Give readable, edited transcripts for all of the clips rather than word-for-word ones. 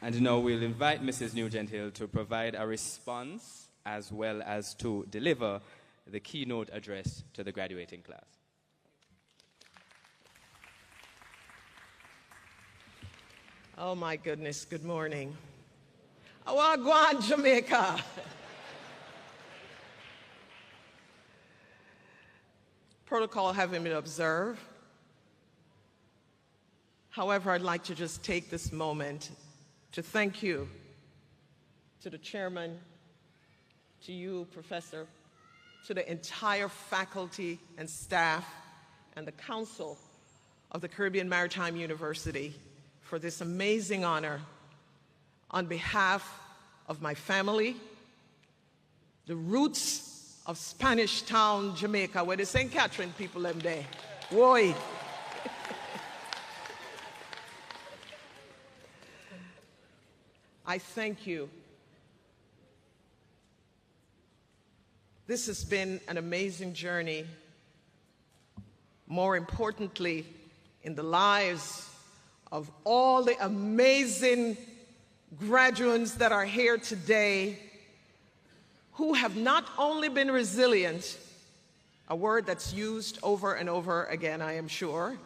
And now we'll invite Mrs. Nugent-Hill to provide a response as well as to deliver the keynote address to the graduating class. Oh my goodness, good morning. Wagwan, Jamaica. Protocol having been observed. However, I'd like to just take this moment to thank you, to the chairman, to you, Professor, to the entire faculty and staff and the council of the Caribbean Maritime University for this amazing honor on behalf of my family, the roots of Spanish Town, Jamaica, where the St. Catherine people live there. Boy. I thank you. This has been an amazing journey. More importantly, in the lives of all the amazing graduates that are here today who have not only been resilient, a word that's used over and over again, I am sure,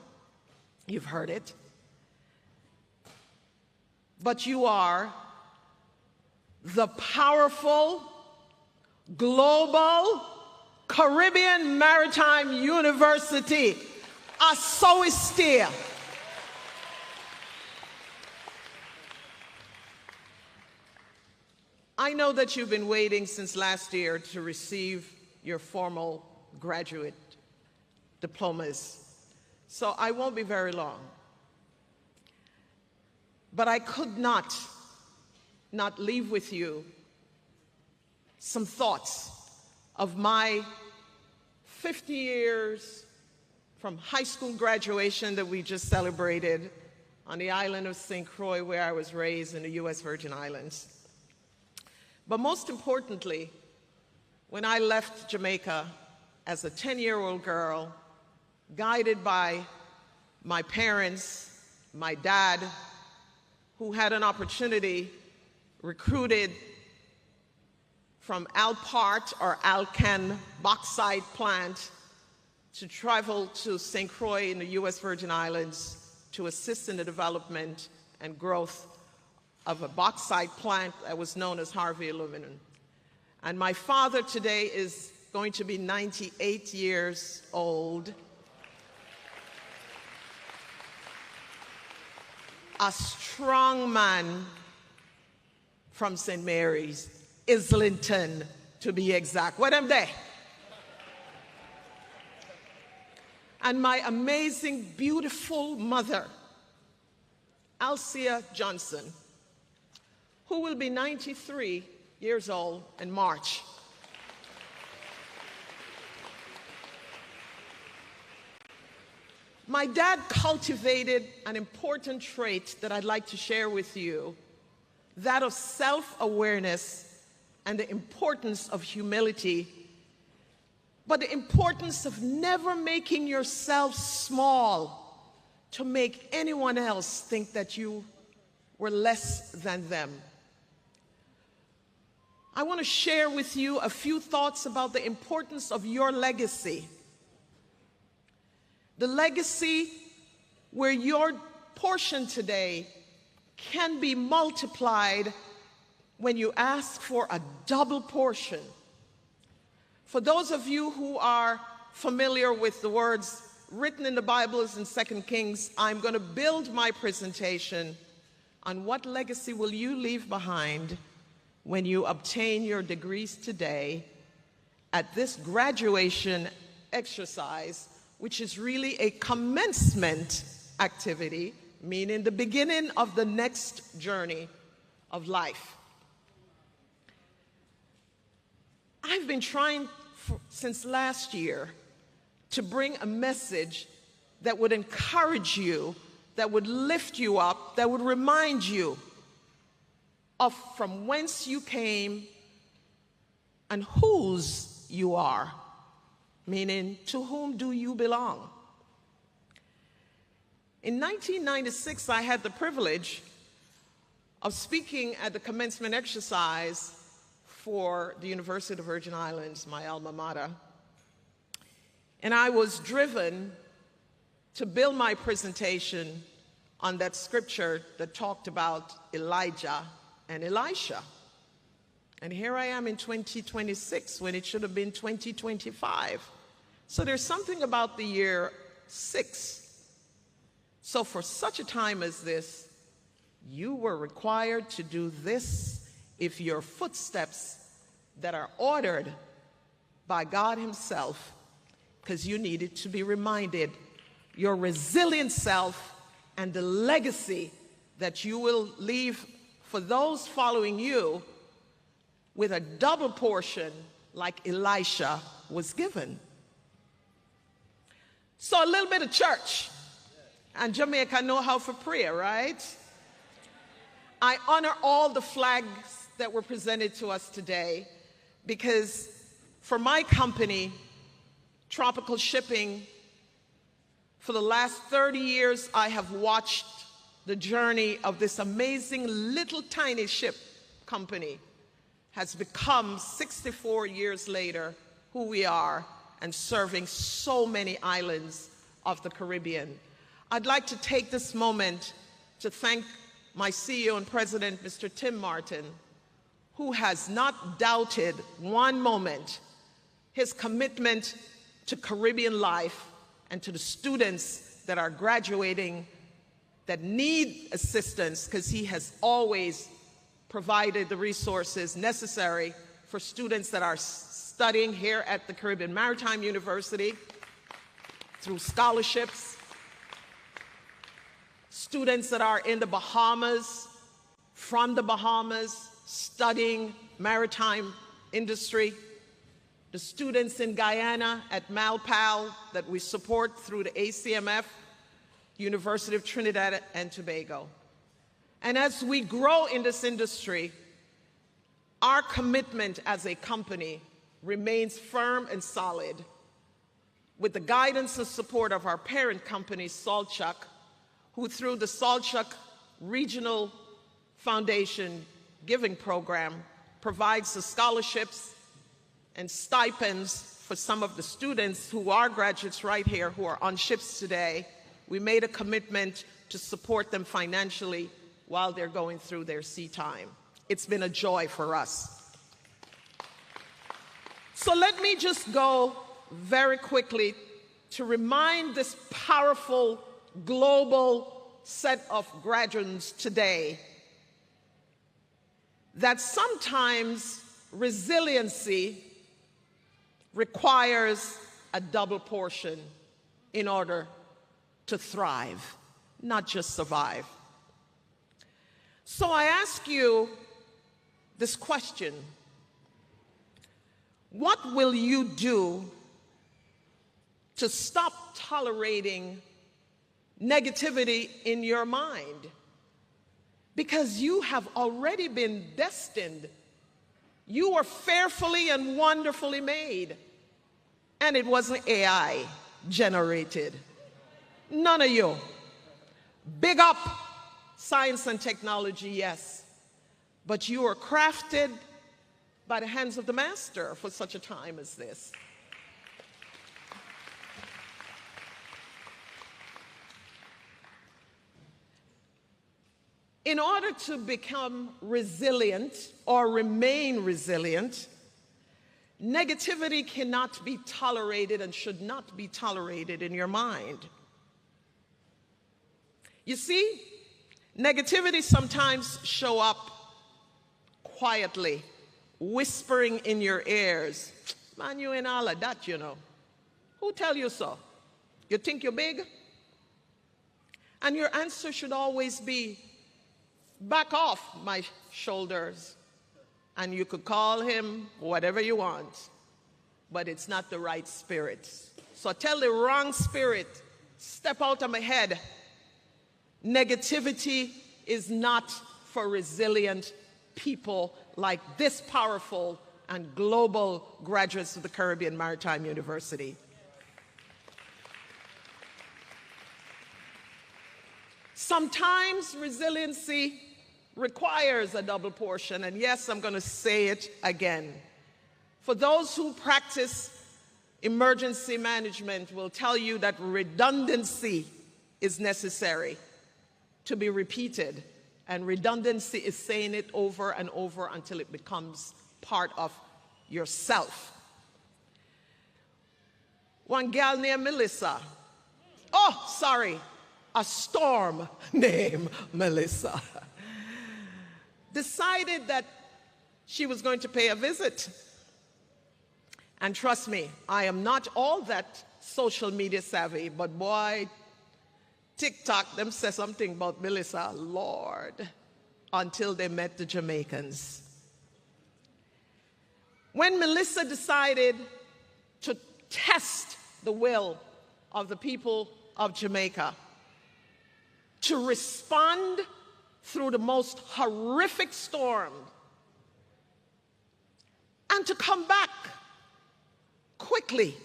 you've heard it, but you are the powerful, global, Caribbean Maritime University, a so steer. I know that you've been waiting since last year to receive your formal graduate diplomas, so I won't be very long. But I could not leave with you some thoughts of my 50 years from high school graduation that we just celebrated on the island of St. Croix, where I was raised in the U.S. Virgin Islands. But most importantly, when I left Jamaica as a 10-year-old girl, guided by my parents, my dad, who had an opportunity, recruited from Alpart or Alcan bauxite plant to travel to St. Croix in the U.S. Virgin Islands to assist in the development and growth of a bauxite plant that was known as Harvey Aluminum. And my father today is going to be 98 years old. A strong man from St. Mary's, Islington, to be exact. What am they? And my amazing, beautiful mother, Alcia Johnson, who will be 93 years old in March. My dad cultivated an important trait that I'd like to share with you, that of self-awareness and the importance of humility, but the importance of never making yourself small to make anyone else think that you were less than them. I want to share with you a few thoughts about the importance of your legacy. The legacy where your portion today can be multiplied when you ask for a double portion. For those of you who are familiar with the words written in the Bible in 2 Kings, I'm going to build my presentation on what legacy will you leave behind when you obtain your degrees today at this graduation exercise, which is really a commencement activity, meaning the beginning of the next journey of life. I've been trying since last year to bring a message that would encourage you, that would lift you up, that would remind you of from whence you came and whose you are, meaning to whom do you belong. In 1996, I had the privilege of speaking at the commencement exercise for the University of the Virgin Islands, my alma mater. And I was driven to build my presentation on that scripture that talked about Elijah and Elisha. And here I am in 2026 when it should have been 2025. So there's something about the year 6. So for such a time as this, you were required to do this if your footsteps that are ordered by God himself, because you needed to be reminded your resilient self and the legacy that you will leave for those following you with a double portion like Elisha was given. So a little bit of church. And Jamaica know how for prayer, right? I honor all the flags that were presented to us today because for my company, Tropical Shipping, for the last 30 years, I have watched the journey of this amazing little tiny ship company has become 64 years later who we are and serving so many islands of the Caribbean. I'd like to take this moment to thank my CEO and president, Mr. Tim Martin, who has not doubted one moment his commitment to Caribbean life and to the students that are graduating that need assistance, because he has always provided the resources necessary for students that are studying here at the Caribbean Maritime University through scholarships, students that are in the Bahamas, from the Bahamas, studying maritime industry, the students in Guyana at Malpal that we support through the ACMF, University of Trinidad and Tobago. And as we grow in this industry, our commitment as a company remains firm and solid with the guidance and support of our parent company, Saltchuk, who through the Saltchuk Regional Foundation Giving Program provides the scholarships and stipends for some of the students who are graduates right here who are on ships today. We made a commitment to support them financially while they're going through their sea time. It's been a joy for us. So let me just go very quickly to remind this powerful global set of graduates today that sometimes resiliency requires a double portion in order to thrive, not just survive. So I ask you this question: what will you do to stop tolerating negativity in your mind? Because you have already been destined. You were fearfully and wonderfully made. And it wasn't AI generated. None of you. Big up science and technology, yes. But you were crafted by the hands of the master for such a time as this. In order to become resilient or remain resilient, negativity cannot be tolerated and should not be tolerated in your mind. You see, negativity sometimes show up quietly, whispering in your ears. Man, you ain't all of that, you know. Who tell you so? You think you're big? And your answer should always be, back off my shoulders. And you could call him whatever you want, but it's not the right spirit. So tell the wrong spirit, step out of my head. Negativity is not for resilient people like this powerful and global graduates of the Caribbean Maritime University. Sometimes resiliency requires a double portion. And yes, I'm going to say it again. For those who practice emergency management will tell you that redundancy is necessary to be repeated. And redundancy is saying it over and over until it becomes part of yourself. One gal named Melissa. Oh, sorry. A storm named Melissa decided that she was going to pay a visit. And trust me, I am not all that social media savvy, but boy, TikTok, them say something about Melissa, Lord, until they met the Jamaicans. When Melissa decided to test the will of the people of Jamaica, to respond through the most horrific storm, and to come back quickly,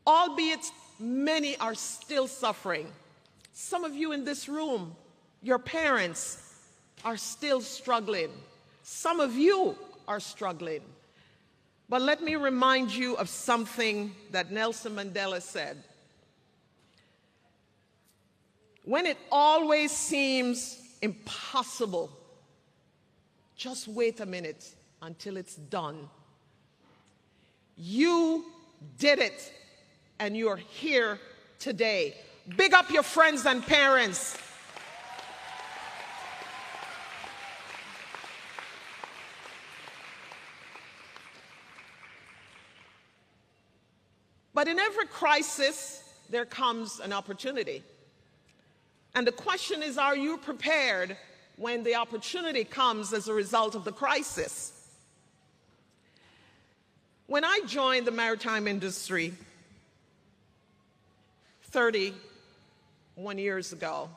albeit many are still suffering. Some of you in this room, your parents are still struggling. Some of you are struggling. But let me remind you of something that Nelson Mandela said. When it always seems impossible, just wait a minute until it's done. You did it, and you're here today. Big up your friends and parents. But in every crisis, there comes an opportunity. And the question is, are you prepared when the opportunity comes as a result of the crisis? When I joined the maritime industry 31 years ago,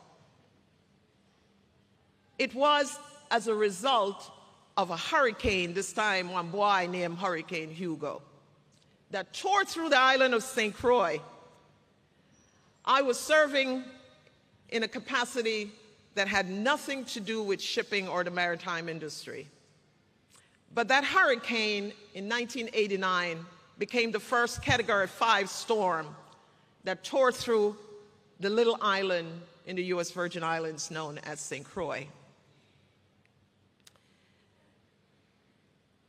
it was as a result of a hurricane, this time one boy named Hurricane Hugo, that tore through the island of St. Croix. I was serving in a capacity that had nothing to do with shipping or the maritime industry. But that hurricane in 1989 became the first Category 5 storm that tore through the little island in the U.S. Virgin Islands known as St. Croix.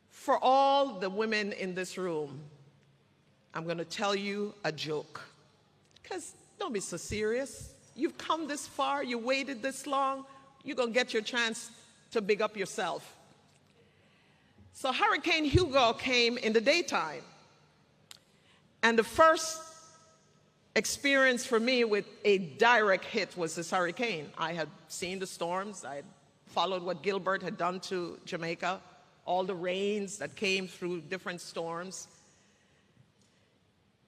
For all the women in this room, I'm going to tell you a joke. Because don't be so serious. You've come this far, you waited this long, you're going to get your chance to big up yourself. So Hurricane Hugo came in the daytime. And the first experience for me with a direct hit was this hurricane. I had seen the storms. I had followed what Gilbert had done to Jamaica, all the rains that came through different storms.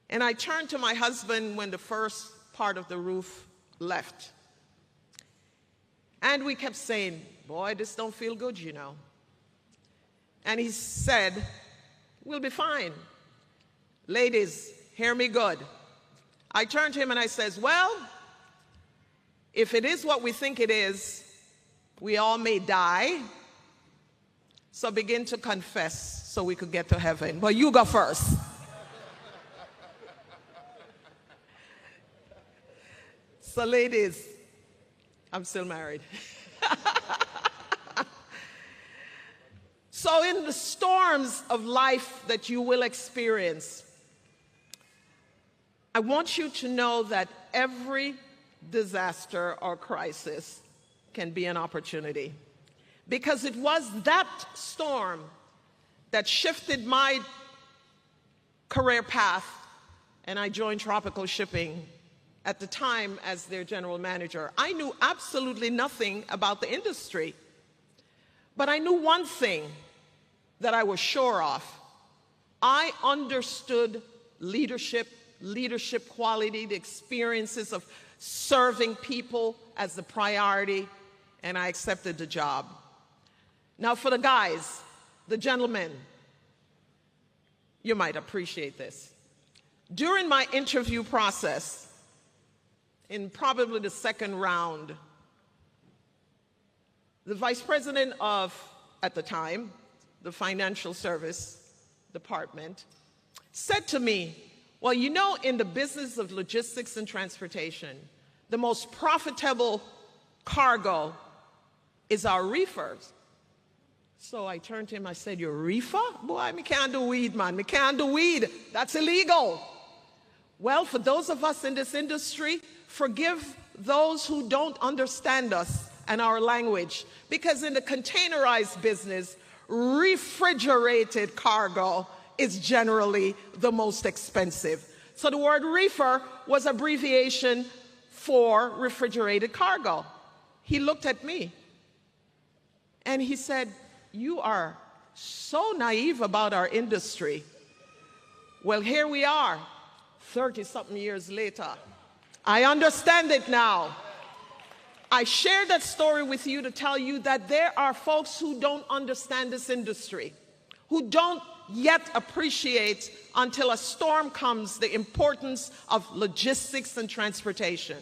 And I turned to my husband when the first part of the roof left. And we kept saying, boy, this don't feel good, you know. And he said, we'll be fine. Ladies, hear me good. I turned to him and I says, well, if it is what we think it is, we all may die. So begin to confess so we could get to heaven. But you go first. So ladies, I'm still married. So in the storms of life that you will experience, I want you to know that every disaster or crisis can be an opportunity. Because it was that storm that shifted my career path, and I joined Tropical Shipping at the time as their general manager. I knew absolutely nothing about the industry, but I knew one thing that I was sure of. I understood leadership quality, the experiences of serving people as the priority, and I accepted the job. Now for the guys, the gentlemen, you might appreciate this. During my interview process, in probably the second round, The vice president of, at the time, the financial service department, said to me, well, you know, in the business of logistics and transportation, the most profitable cargo is our reefers. So I turned to him, I said, your reefer? Boy, me can't do weed, man. Me can't do weed. That's illegal. Well, for those of us in this industry, forgive those who don't understand us and our language. Because in the containerized business, refrigerated cargo is generally the most expensive. So the word reefer was abbreviation for refrigerated cargo. He looked at me and he said, you are so naive about our industry. Well, here we are, 30-something years later. I understand it now. I share that story with you to tell you that there are folks who don't understand this industry, who don't yet appreciate until a storm comes the importance of logistics and transportation,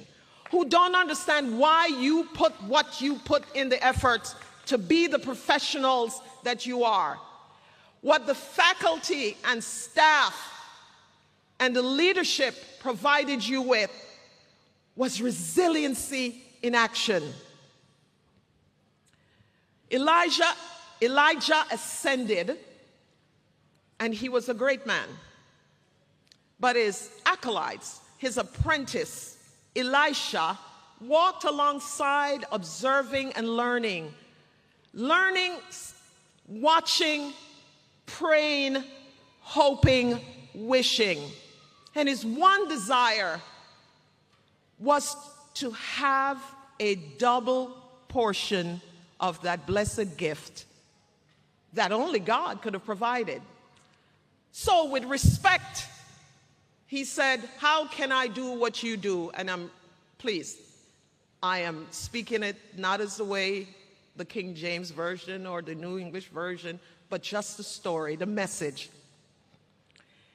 who don't understand why you put what you put in the effort to be the professionals that you are. What the faculty and staff and the leadership provided you with was resiliency in action. Elijah ascended, and he was a great man. But his acolytes, his apprentice, Elisha, walked alongside, observing and learning, watching, praying, hoping, wishing. And his one desire was to have a double portion of that blessed gift that only God could have provided. So with respect, he said, how can I do what you do? And I am speaking it not as the way the King James Version or the New English Version, but just the story, the message.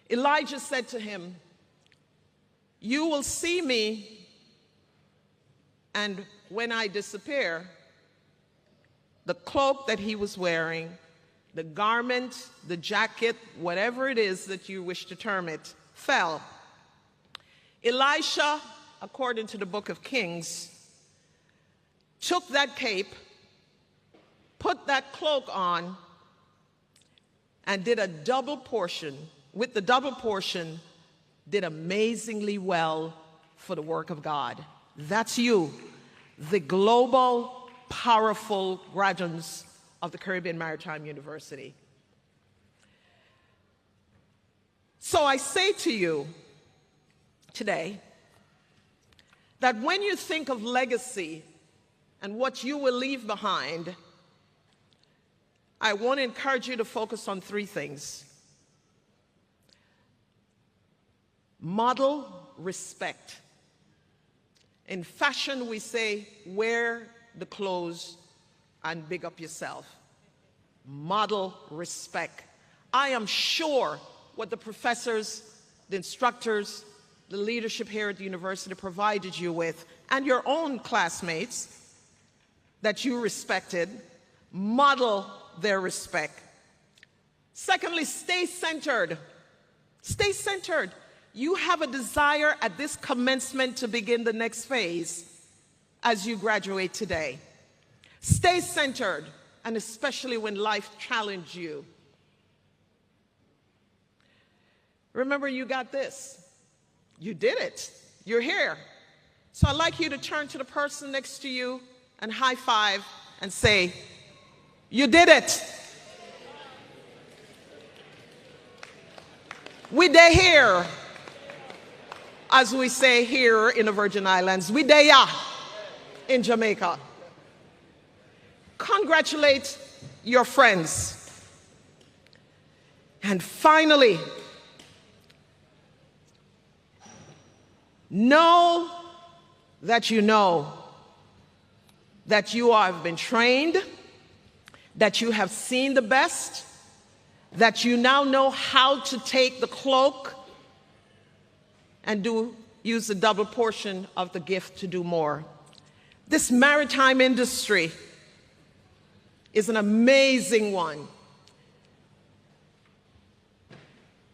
Elijah said to him, you will see me, and when I disappear, the cloak that he was wearing, the garment, the jacket, whatever it is that you wish to term it, fell. Elisha, according to the book of Kings, took that cape, put that cloak on, and did a double portion. With the double portion, did amazingly well for the work of God. That's you, the global, powerful graduates of the Caribbean Maritime University. So I say to you today that when you think of legacy and what you will leave behind, I want to encourage you to focus on three things. Model respect. In fashion, we say, wear the clothes and big up yourself. Model respect. I am sure what the professors, the instructors, the leadership here at the university provided you with, and your own classmates that you respected, model their respect. Secondly, stay centered. Stay centered. You have a desire at this commencement to begin the next phase as you graduate today. Stay centered, and especially when life challenged you. Remember, you got this. You did it. You're here. So I'd like you to turn to the person next to you and high five and say, you did it. We dey here, as we say here in the Virgin Islands. We dey ya in Jamaica. Congratulate your friends. And finally, know that you have been trained, that you have seen the best, that you now know how to take the cloak and use the double portion of the gift to do more. This maritime industry is an amazing one.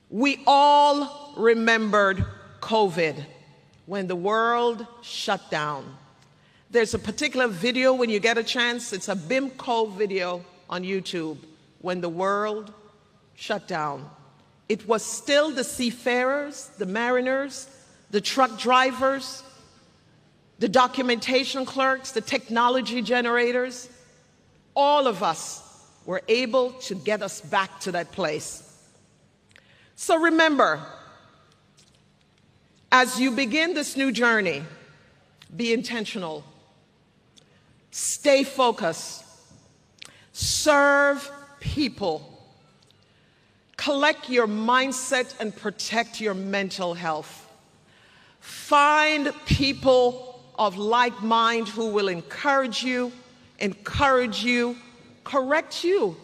We all remembered COVID when the world shut down. There's a particular video when you get a chance. It's a BIMCO video on YouTube when the world shut down. It was still the seafarers, the mariners, the truck drivers, the documentation clerks, the technology generators. All of us were able to get us back to that place. So remember, as you begin this new journey, be intentional, stay focused, serve people, collect your mindset and protect your mental health. Find people of like mind who will encourage you, correct you,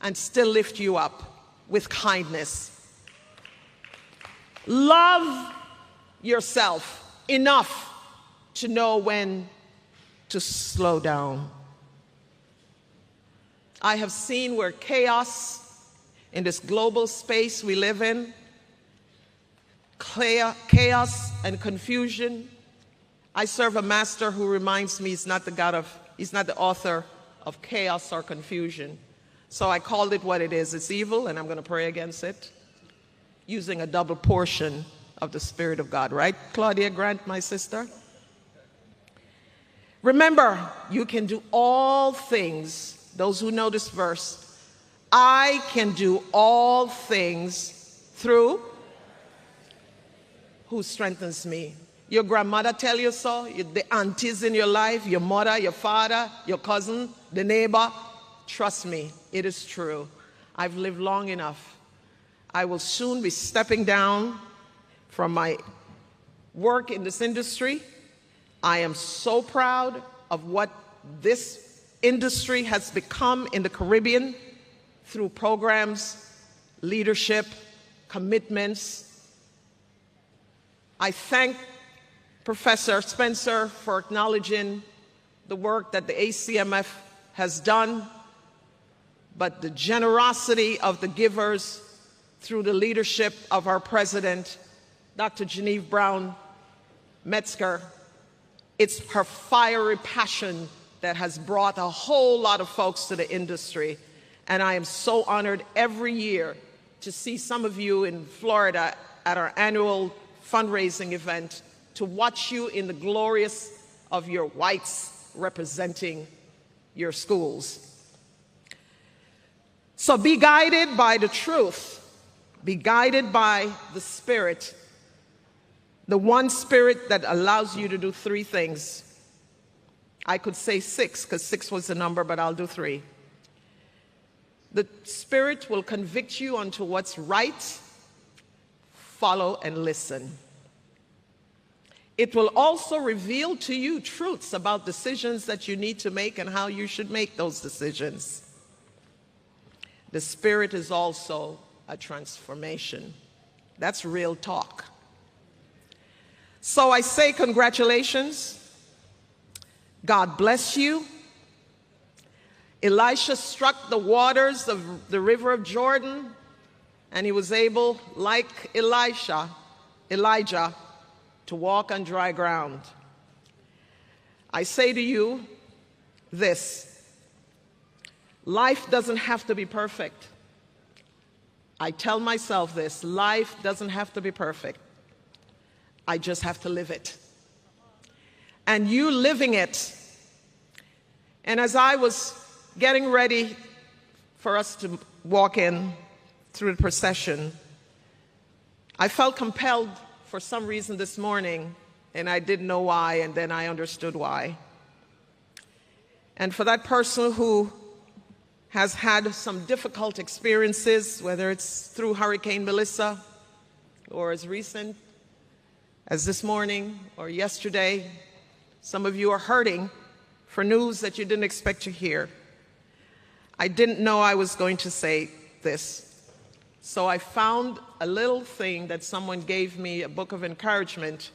and still lift you up with kindness. Love yourself enough to know when to slow down. I have seen where chaos in this global space we live in, chaos and confusion. I serve a master who reminds me he's not the author of chaos or confusion. So I called it what it is. It's evil, and I'm going to pray against it, using a double portion of the Spirit of God. Right, Claudia Grant, my sister? Remember, you can do all things. Those who know this verse, I can do all things through who strengthens me. Your grandmother tell you so, the aunties in your life, your mother, your father, your cousin, the neighbor. Trust me, it is true. I've lived long enough. I will soon be stepping down from my work in this industry. I am so proud of what this industry has become in the Caribbean through programs, leadership, commitments. I thank Professor Spencer for acknowledging the work that the ACMF has done, but the generosity of the givers through the leadership of our president, Dr. Genevieve Brown Metzger. It's her fiery passion that has brought a whole lot of folks to the industry. And I am so honored every year to see some of you in Florida at our annual fundraising event, to watch you in the glorious of your whites representing your schools. So be guided by the truth. Be guided by the Spirit, the one Spirit that allows you to do three things. I could say 6 because 6 was the number, but I'll do 3. The Spirit will convict you unto what's right. Follow and listen. It will also reveal to you truths about decisions that you need to make and how you should make those decisions. The Spirit is also a transformation. That's real talk. So I say congratulations. God bless you. Elisha struck the waters of the river of Jordan, and he was able, like Elijah, to walk on dry ground. I say to you this: life doesn't have to be perfect. I tell myself this: life doesn't have to be perfect. I just have to live it. And you living it. And as I was getting ready for us to walk in through the procession, I felt compelled for some reason this morning, and I didn't know why, and then I understood why. And for that person who has had some difficult experiences, whether it's through Hurricane Melissa or as recent as this morning or yesterday, some of you are hurting for news that you didn't expect to hear. I didn't know I was going to say this. So I found a little thing that someone gave me, a book of encouragement,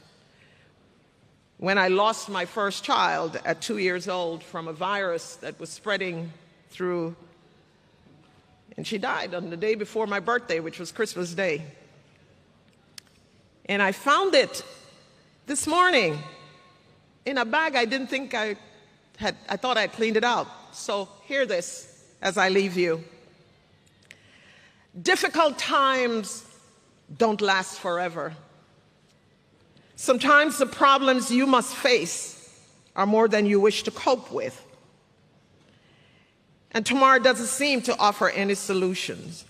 when I lost my first child at 2 years old from a virus that was spreading through, and she died on the day before my birthday, which was Christmas Day. And I found it this morning in a bag I didn't think I thought I'd cleaned it out. So hear this as I leave you. Difficult times don't last forever. Sometimes the problems you must face are more than you wish to cope with. And tomorrow doesn't seem to offer any solutions.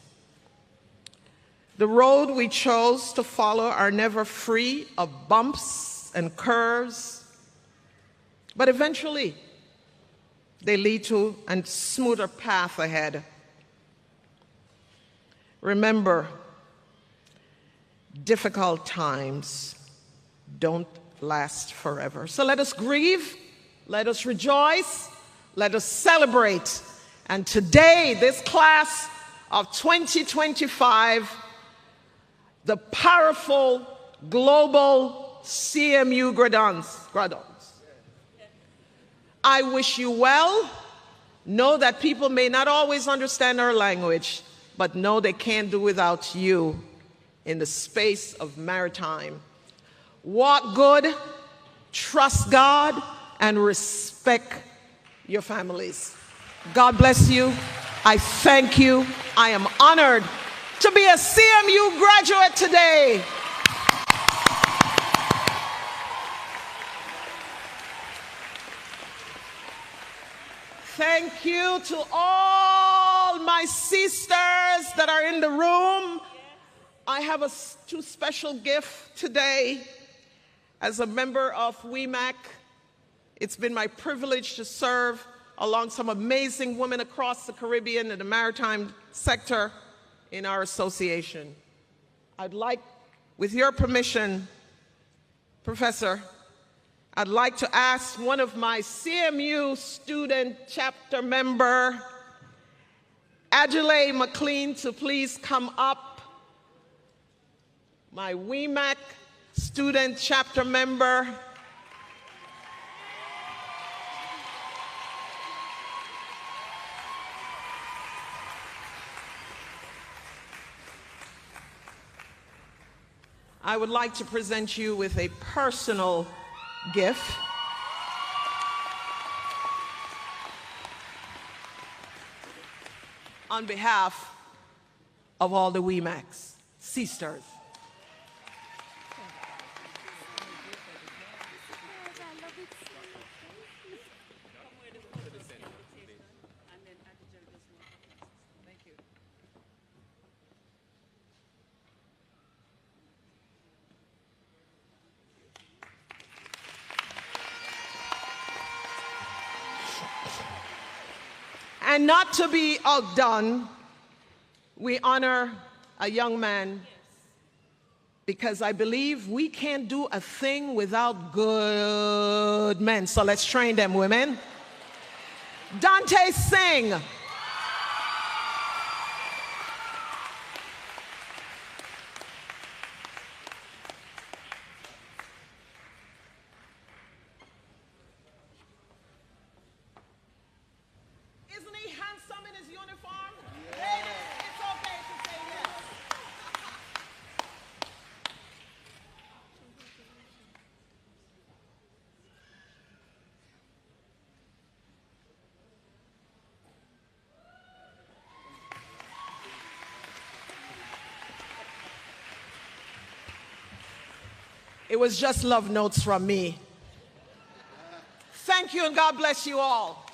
The road we chose to follow are never free of bumps and curves, but eventually they lead to a smoother path ahead. Remember, difficult times don't last forever. So let us grieve, let us rejoice, let us celebrate. And today, this class of 2025, the powerful global CMU graduates. I wish you well. Know that people may not always understand our language, but know they can't do without you in the space of maritime. Walk good, trust God, and respect your families. God bless you. I thank you. I am honored to be a CMU graduate today. Thank you to all my sisters that are in the room. I have two special gifts today. As a member of WEMAC, it's been my privilege to serve along some amazing women across the Caribbean and the maritime sector in our association. I'd like, with your permission, Professor, I'd like to ask one of my CMU student chapter member, Adelaide McLean, to please come up. My WEMAC student chapter member. I would like to present you with a personal gift. On behalf of all the WEMACs, sisters. And not to be outdone, we honor a young man because I believe we can't do a thing without good men. So let's train them, women. Dante Singh. It was just love notes from me. Thank you and God bless you all.